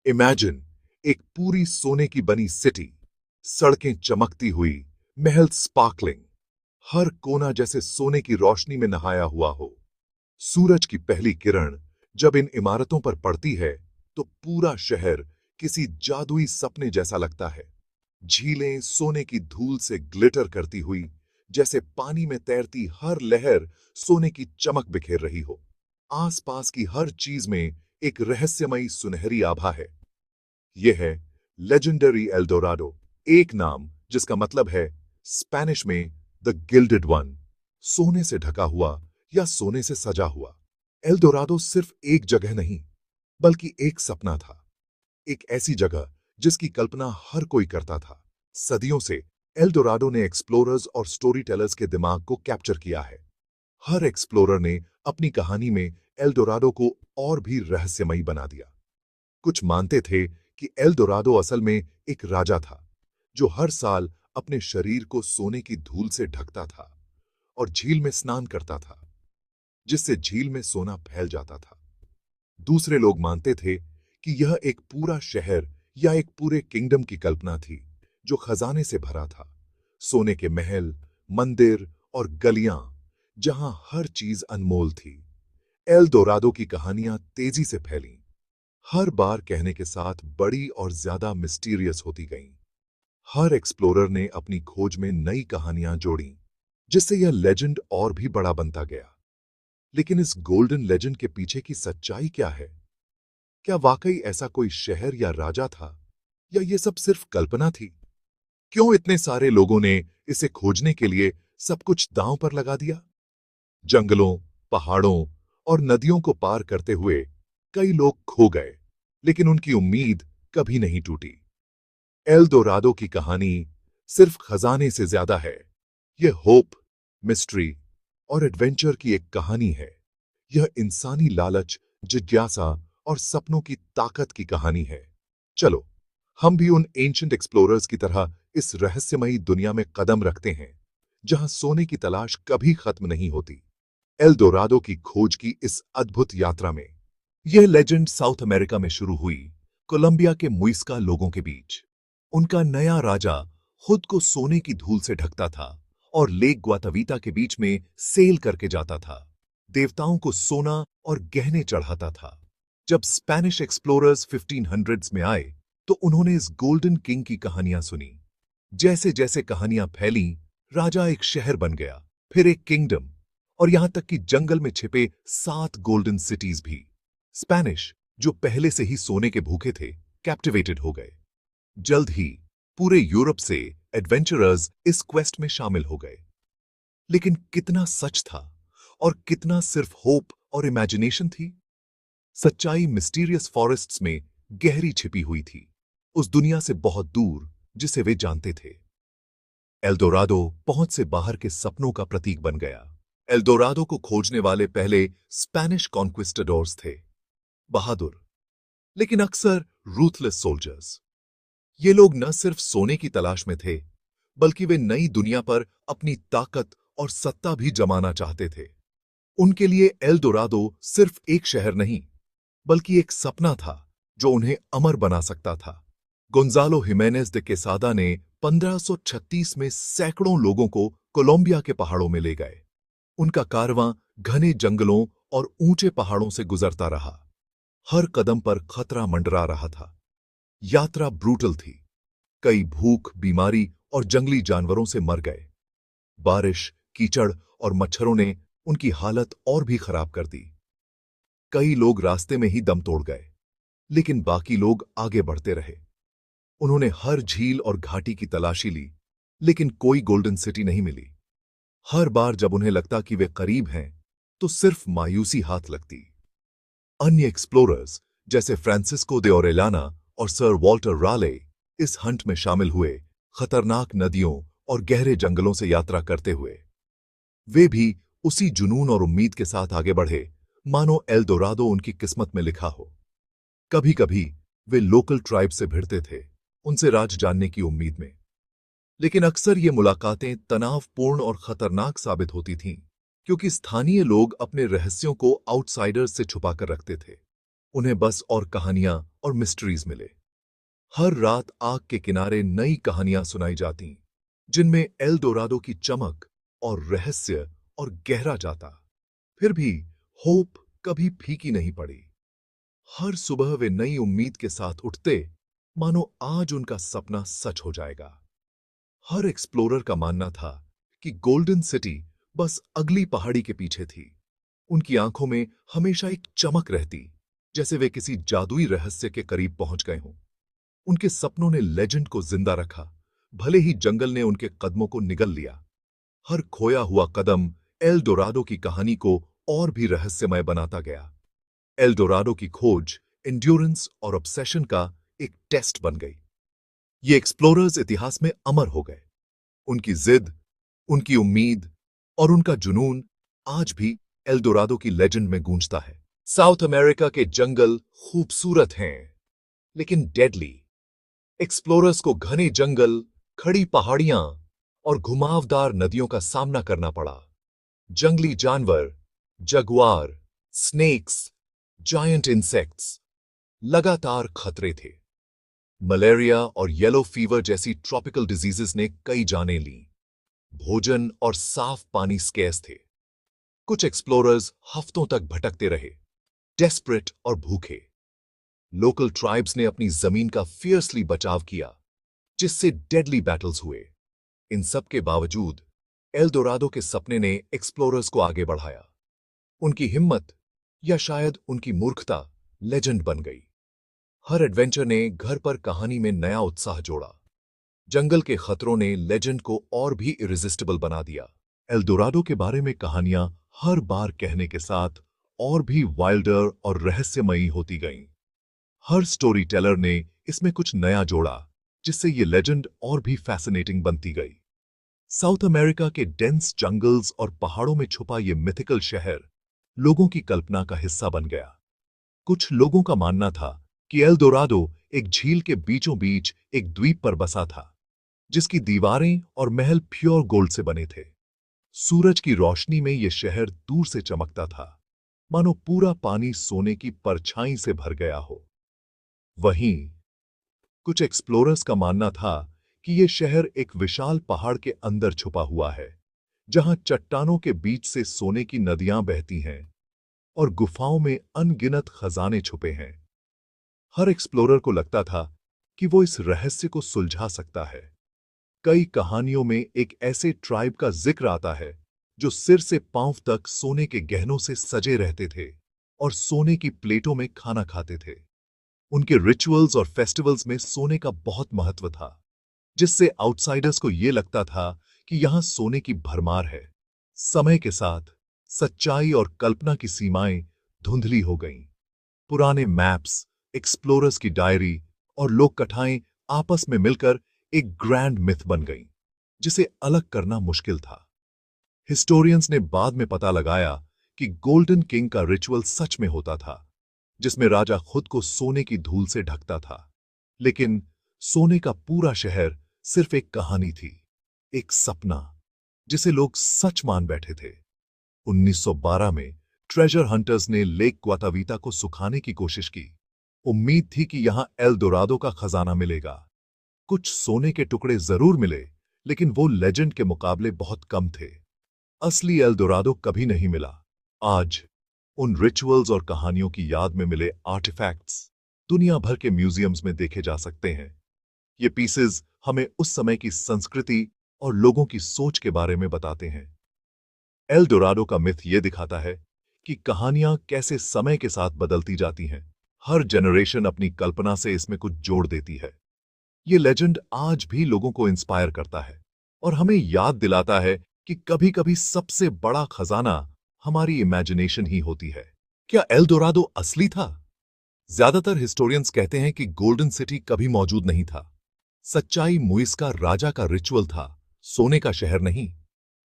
Imagine एक पूरी सोने की बनी सिटी, सड़कें चमकती हुई, महल स्पार्कलिंग, हर कोना जैसे सोने की रोशनी में नहाया हुआ हो। सूरज की पहली किरण जब इन इमारतों पर पड़ती है तो पूरा शहर किसी जादुई सपने जैसा लगता है। झीलें सोने की धूल से ग्लिटर करती हुई, जैसे पानी में तैरती हर लहर सोने की चमक बिखेर रही हो। आसपास की हर चीज में एक रहस्यमयी सुनहरी आभा है। यह है लेजेंडरी एल्डोराडो, एक नाम जिसका मतलब है स्पेनिश में द गिल्डेड वन, सोने से ढका हुआ या सोने से सजा हुआ। एल्डोराडो सिर्फ एक जगह नहीं, बल्कि एक सपना था। एक ऐसी जगह जिसकी कल्पना हर कोई करता था। सदियों से एल्डोराडो ने एक्सप्लोरर्स और स्टोरी टेलर्स के दिमाग को कैप्चर किया है। हर एक्सप्लोरर ने अपनी कहानी में एल्डोराडो को और भी रहस्यमयी बना दिया। कुछ मानते थे कि एल्डोराडो असल में एक राजा था, जो हर साल अपने शरीर को सोने की धूल से ढकता था और झील में स्नान करता था, जिससे झील में सोना फैल जाता था। दूसरे लोग मानते थे कि यह एक पूरा शहर या एक पूरे किंगडम की कल्पना थी, जो खजाने से भरा था। सोने के महल, मंदिर और गलियां, जहां हर चीज अनमोल थी। एल दोरादो की कहानियां तेजी से फैलीं, हर बार कहने के साथ बड़ी और ज्यादा मिस्टीरियस होती गईं। हर एक्सप्लोरर ने अपनी खोज में नई कहानियां जोड़ी, जिससे यह लेजेंड और भी बड़ा बनता गया। लेकिन इस गोल्डन लेजेंड के पीछे की सच्चाई क्या है? क्या वाकई ऐसा कोई शहर या राजा था, या ये सब सिर्फ कल्पना थी? क्यों इतने सारे लोगों ने इसे खोजने के लिए सब कुछ दांव पर लगा दिया? जंगलों, पहाड़ों और नदियों को पार करते हुए कई लोग खो गए, लेकिन उनकी उम्मीद कभी नहीं टूटी। एल दोरादो की कहानी सिर्फ खजाने से ज्यादा है। यह होप, मिस्ट्री और एडवेंचर की एक कहानी है। यह इंसानी लालच, जिज्ञासा और सपनों की ताकत की कहानी है। चलो, हम भी उन एंशिएंट एक्सप्लोरर्स की तरह इस रहस्यमयी दुनिया में कदम रखते हैं, जहां सोने की तलाश कभी खत्म नहीं होती। एल दोरादो की खोज की इस अद्भुत यात्रा में यह लेजेंड साउथ अमेरिका में शुरू हुई, कोलंबिया के मुइस्का लोगों के बीच। उनका नया राजा खुद को सोने की धूल से ढकता था और लेक ग्वातावीता के बीच में सेल करके जाता था। देवताओं को सोना और गहने चढ़ाता था। जब स्पेनिश एक्सप्लोरर्स 1500s में आए, तो उन्होंने इस गोल्डन किंग की कहानियां सुनी। जैसे जैसे कहानियां फैलीं, राजा एक शहर बन गया, फिर एक किंगडम, और यहां तक कि जंगल में छिपे 7 गोल्डन सिटीज भी। स्पेनिश, जो पहले से ही सोने के भूखे थे, कैप्टिवेटेड हो गए। जल्द ही पूरे यूरोप से एडवेंचरर्स इस क्वेस्ट में शामिल हो गए। लेकिन कितना सच था और कितना सिर्फ होप और इमेजिनेशन थी? सच्चाई मिस्टीरियस फॉरेस्ट्स में गहरी छिपी हुई थी, उस दुनिया से बहुत दूर जिसे वे जानते थे। एल्डोराडो पहुंच से बाहर के सपनों का प्रतीक बन गया। एल्डोराडो को खोजने वाले पहले स्पेनिश कॉन्क्विस्टाडोर्स थे, बहादुर लेकिन अक्सर रूथलेस सोल्जर्स। ये लोग न सिर्फ सोने की तलाश में थे, बल्कि वे नई दुनिया पर अपनी ताकत और सत्ता भी जमाना चाहते थे। उनके लिए एल दोरादो सिर्फ एक शहर नहीं, बल्कि एक सपना था जो उन्हें अमर बना सकता था। गोंजालो हिमेनेज दे केसादा ने 1536 में सैकड़ों लोगों को कोलंबिया के पहाड़ों में ले गए। उनका कारवां घने जंगलों और ऊंचे पहाड़ों से गुजरता रहा। हर कदम पर खतरा मंडरा रहा था। यात्रा ब्रूटल थी। कई भूख, बीमारी और जंगली जानवरों से मर गए। बारिश, कीचड़ और मच्छरों ने उनकी हालत और भी खराब कर दी। कई लोग रास्ते में ही दम तोड़ गए, लेकिन बाकी लोग आगे बढ़ते रहे। उन्होंने हर झील और घाटी की तलाशी ली, लेकिन कोई गोल्डन सिटी नहीं मिली। हर बार जब उन्हें लगता कि वे करीब हैं, तो सिर्फ मायूसी हाथ लगती। अन्य एक्सप्लोरर्स जैसे फ्रांसिस्को दे ओरेलाना और सर वॉल्टर राले इस हंट में शामिल हुए, खतरनाक नदियों और गहरे जंगलों से यात्रा करते हुए। वे भी उसी जुनून और उम्मीद के साथ आगे बढ़े, मानो एल दोरादो उनकी किस्मत में लिखा हो। कभी कभी वे लोकल ट्राइब से भिड़ते थे, उनसे राज जानने की उम्मीद में। लेकिन अक्सर ये मुलाकातें तनावपूर्ण और खतरनाक साबित होती थीं, क्योंकि स्थानीय लोग अपने रहस्यों को आउटसाइडर्स से छुपाकर रखते थे। उन्हें बस और कहानियां और मिस्ट्रीज मिले। हर रात आग के किनारे नई कहानियां सुनाई जाती, जिनमें एल डोराडो की चमक और रहस्य और गहरा जाता। फिर भी होप कभी फीकी नहीं पड़ी। हर सुबह वे नई उम्मीद के साथ उठते, मानो आज उनका सपना सच हो जाएगा। हर एक्सप्लोरर का मानना था कि गोल्डन सिटी बस अगली पहाड़ी के पीछे थी। उनकी आंखों में हमेशा एक चमक रहती, जैसे वे किसी जादुई रहस्य के करीब पहुंच गए हों। उनके सपनों ने लेजेंड को जिंदा रखा, भले ही जंगल ने उनके कदमों को निगल लिया। हर खोया हुआ कदम एल डोराडो की कहानी को और भी रहस्यमय बनाता गया। एल डोराडो की खोज एंड्योरेंस और ऑब्सेशन का एक टेस्ट बन गई। ये एक्सप्लोरर्स इतिहास में अमर हो गए। उनकी जिद, उनकी उम्मीद और उनका जुनून आज भी एल डोराडो की लेजेंड में गूंजता है। साउथ अमेरिका के जंगल खूबसूरत हैं, लेकिन डेडली। एक्सप्लोरर्स को घने जंगल, खड़ी पहाड़ियां और घुमावदार नदियों का सामना करना पड़ा। जंगली जानवर, जगुआर, स्नेक्स, जायंट इंसेक्ट्स लगातार खतरे थे। मलेरिया और येलो फीवर जैसी ट्रॉपिकल डिजीजेस ने कई जानें लीं। भोजन और साफ पानी स्केर्स थे। कुछ एक्सप्लोरर्स हफ्तों तक भटकते रहे, डेस्परेट और भूखे। लोकल ट्राइब्स ने अपनी जमीन का फियर्सली बचाव किया, जिससे डेडली बैटल्स हुए। इन सब के बावजूद एल डोराडो के सपने ने एक्सप्लोरर्स को आगे बढ़ाया। उनकी हिम्मत, या शायद उनकी मूर्खता, लेजेंड बन गई। हर एडवेंचर ने घर पर कहानी में नया उत्साह जोड़ा। जंगल के खतरों ने लेजेंड को और भी इरिजिस्टिबल बना दिया। एल डोराडो के बारे में कहानियां हर बार कहने के साथ और भी वाइल्डर और रहस्यमयी होती गईं। हर स्टोरी टेलर ने इसमें कुछ नया जोड़ा, जिससे ये लेजेंड और भी फैसिनेटिंग बनती गई। साउथ अमेरिका के डेंस जंगल्स और पहाड़ों में छुपा ये मिथिकल शहर लोगों की कल्पना का हिस्सा बन गया। कुछ लोगों का मानना था कि एल डोराडो एक झील के बीचों बीच एक द्वीप पर बसा था, जिसकी दीवारें और महल प्योर गोल्ड से बने थे। सूरज की रोशनी में यह शहर दूर से चमकता था, मानो पूरा पानी सोने की परछाई से भर गया हो। वहीं कुछ एक्सप्लोरर्स का मानना था कि यह शहर एक विशाल पहाड़ के अंदर छुपा हुआ है, जहां चट्टानों के बीच से सोने की नदियां बहती हैं और गुफाओं में अनगिनत खजाने छुपे हैं। हर एक्सप्लोरर को लगता था कि वो इस रहस्य को सुलझा सकता है। कई कहानियों में एक ऐसे ट्राइब का जिक्र आता है जो सिर से पांव तक सोने के गहनों से सजे रहते थे और सोने की प्लेटों में खाना खाते थे। उनके रिचुअल्स और फेस्टिवल्स में सोने का बहुत महत्व था, जिससे आउटसाइडर्स को यह लगता था कि यहां सोने की भरमार है। समय के साथ सच्चाई और कल्पना की सीमाएं धुंधली हो गईं। पुराने मैप्स, एक्सप्लोरर्स की डायरी और लोक कथाएं आपस में मिलकर एक ग्रैंड मिथ बन गईं, जिसे अलग करना मुश्किल था। हिस्टोरियंस ने बाद में पता लगाया कि गोल्डन किंग का रिचुअल सच में होता था, जिसमें राजा खुद को सोने की धूल से ढकता था। लेकिन सोने का पूरा शहर सिर्फ एक कहानी थी, एक सपना, जिसे लोग सच मान बैठे थे। 1912 में ट्रेजर हंटर्स ने लेक ग्वातावीता को सुखाने की कोशिश की। उम्मीद थी कि यहां एल डोराडो का खजाना मिलेगा। कुछ सोने के टुकड़े जरूर मिले, लेकिन वो लेजेंड के मुकाबले बहुत कम थे। असली एल डोराडो कभी नहीं मिला। आज उन रिचुअल्स और कहानियों की याद में मिले आर्टिफैक्ट्स दुनिया भर के म्यूजियम्स में देखे जा सकते हैं। ये पीसेस हमें उस समय की संस्कृति और लोगों की सोच के बारे में बताते हैं। एल डोराडो का मिथ ये दिखाता है कि कहानियां कैसे समय के साथ बदलती जाती हैं। हर जनरेशन अपनी कल्पना से इसमें कुछ जोड़ देती है। ये लेजेंड आज भी लोगों को इंस्पायर करता है और हमें याद दिलाता है कि कभी-कभी सबसे बड़ा खजाना हमारी इमेजिनेशन ही होती है। क्या एल डोराडो असली था? ज्यादातर हिस्टोरियंस कहते हैं कि गोल्डन सिटी कभी मौजूद नहीं था। सच्चाई मुइस्का राजा का रिचुअल था, सोने का शहर नहीं।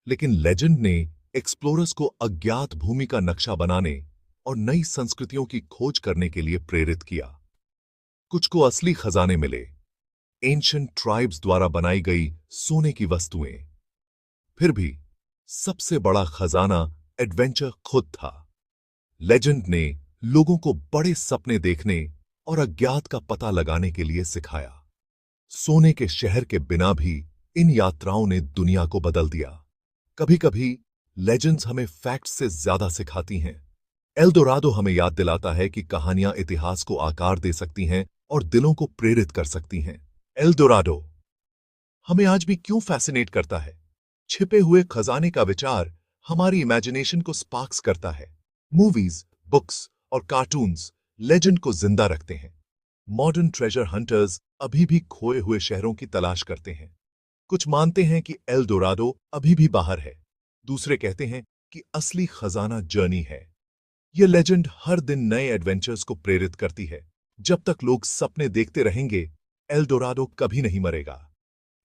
लेकिन लेजेंड ने एक्सप्लोरर्स को अज्ञात भूमि का नक्शा बनाने और नई संस्कृतियों की खोज करने के लिए प्रेरित किया। कुछ को असली खजाने मिले, एंशिएंट ट्राइब्स द्वारा बनाई गई सोने की वस्तुएं। फिर भी सबसे बड़ा खजाना एडवेंचर खुद था। लेजेंड ने लोगों को बड़े सपने देखने और अज्ञात का पता लगाने के लिए सिखाया। सोने के शहर के बिना भी इन यात्राओं ने दुनिया को बदल दिया। कभी-कभी लेजेंड्स हमें फैक्ट्स से ज्यादा सिखाती हैं। एल्डोराडो हमें याद दिलाता है कि कहानियां इतिहास को आकार दे सकती हैं और दिलों को प्रेरित कर सकती हैं। एल्डोराडो हमें आज भी क्यों फैसिनेट करता है? छिपे हुए खजाने का विचार हमारी इमेजिनेशन को स्पार्क्स करता है। मूवीज, बुक्स और कार्टून्स लेजेंड को जिंदा रखते हैं। मॉडर्न ट्रेजर हंटर्स अभी भी खोए हुए शहरों की तलाश करते हैं। कुछ मानते हैं कि एल्डोराडो अभी भी बाहर है, दूसरे कहते हैं कि असली खजाना जर्नी है। यह लेजेंड हर दिन नए एडवेंचर्स को प्रेरित करती है। जब तक लोग सपने देखते रहेंगे, एल्डोराडो कभी नहीं मरेगा।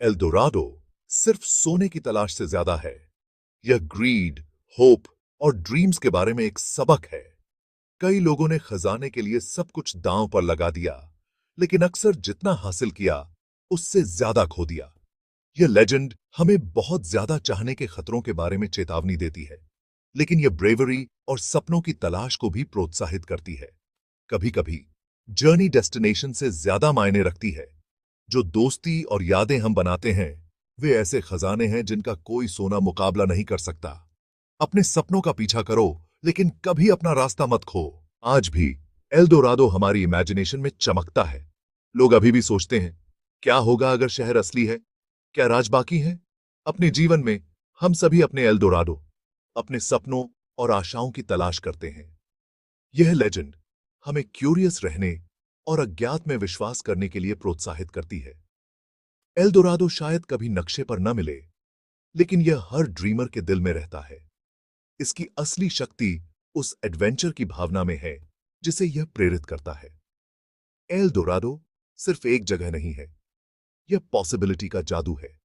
एल्डोराडो सिर्फ सोने की तलाश से ज्यादा है। यह ग्रीड, होप और ड्रीम्स के बारे में एक सबक है। कई लोगों ने खजाने के लिए सब कुछ दांव पर लगा दिया, लेकिन अक्सर जितना हासिल किया उससे ज्यादा खो दिया। यह लेजेंड हमें बहुत ज्यादा चाहने के खतरों के बारे में चेतावनी देती है, लेकिन यह ब्रेवरी और सपनों की तलाश को भी प्रोत्साहित करती है। कभी-कभी जर्नी डेस्टिनेशन से ज्यादा मायने रखती है। जो दोस्ती और यादें हम बनाते हैं, वे ऐसे खजाने हैं जिनका कोई सोना मुकाबला नहीं कर सकता। अपने सपनों का पीछा करो, लेकिन कभी अपना रास्ता मत खो। आज भी एल्डोराडो हमारी इमेजिनेशन में चमकता है। लोग अभी भी सोचते हैं, क्या होगा अगर शहर असली है? क्या राज बाकी है? अपने जीवन में हम सभी अपने एल्डोराडो, अपने सपनों और आशाओं की तलाश करते हैं। यह लेजेंड हमें क्यूरियस रहने और अज्ञात में विश्वास करने के लिए प्रोत्साहित करती है। एल्डोराडो शायद कभी नक्शे पर न मिले, लेकिन यह हर ड्रीमर के दिल में रहता है। इसकी असली शक्ति उस एडवेंचर की भावना में है जिसे यह प्रेरित करता है। एल्डोराडो सिर्फ एक जगह नहीं है, यह पॉसिबिलिटी का जादू है।